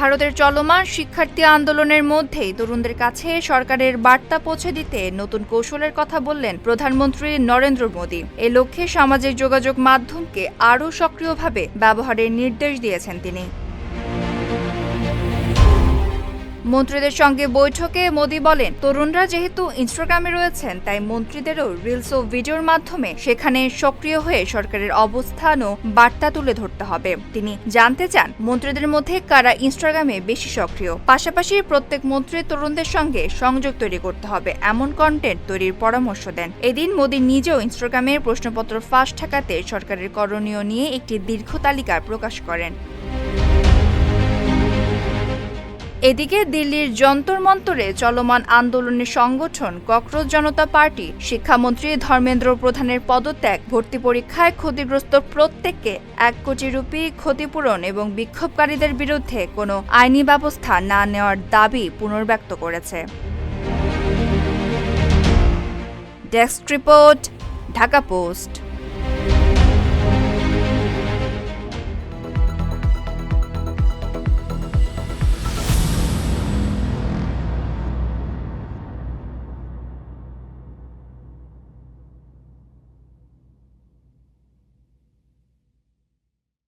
ভারতের চলমান শিক্ষার্থী আন্দোলনের মধ্যেই তরুণদের কাছে সরকারের বার্তা পৌঁছে দিতে নতুন কৌশলের কথা বললেন প্রধানমন্ত্রী নরেন্দ্র মোদী। এ লক্ষ্যে সামাজিক যোগাযোগ মাধ্যমকে আরও সক্রিয়ভাবে ব্যবহারের নির্দেশ দিয়েছেন তিনি। মন্ত্রীদের সঙ্গে বৈঠকে মোদী বলেন, তরুণরা যেহেতু ইনস্টাগ্রামে রয়েছেন, তাই মন্ত্রীদেরও রিলস ও ভিডিওর মাধ্যমে সেখানে সক্রিয় হয়ে সরকারের অবস্থান ও বার্তা তুলে ধরতে হবে। তিনি জানতে চান, মন্ত্রীদের মধ্যে কারা ইনস্টাগ্রামে বেশি সক্রিয়। পাশাপাশি প্রত্যেক মন্ত্রী তরুণদের সঙ্গে সংযোগ তৈরি করতে হবে এমন কন্টেন্ট তৈরির পরামর্শ দেন। এদিন মোদী নিজেও ইনস্টাগ্রামের প্রশ্নপত্র ফাঁস ঠেকাতে সরকারের করণীয় নিয়ে একটি দীর্ঘ তালিকা প্রকাশ করেন। এদিকে দিল্লির যন্তর মন্তরে চলমান আন্দোলনের সংগঠন ককরোচ জনতা পার্টি শিক্ষামন্ত্রী ধর্মেন্দ্র প্রধানের পদত্যাগ, ভর্তি পরীক্ষায় ক্ষতিগ্রস্ত প্রত্যেককে 1 কোটি রুপি ক্ষতিপূরণ এবং বিক্ষোভকারীদের বিরুদ্ধে কোনো আইনি ব্যবস্থা না নেওয়ার দাবি পুনর্ব্যক্ত করেছে। Desk report, Dhaka post.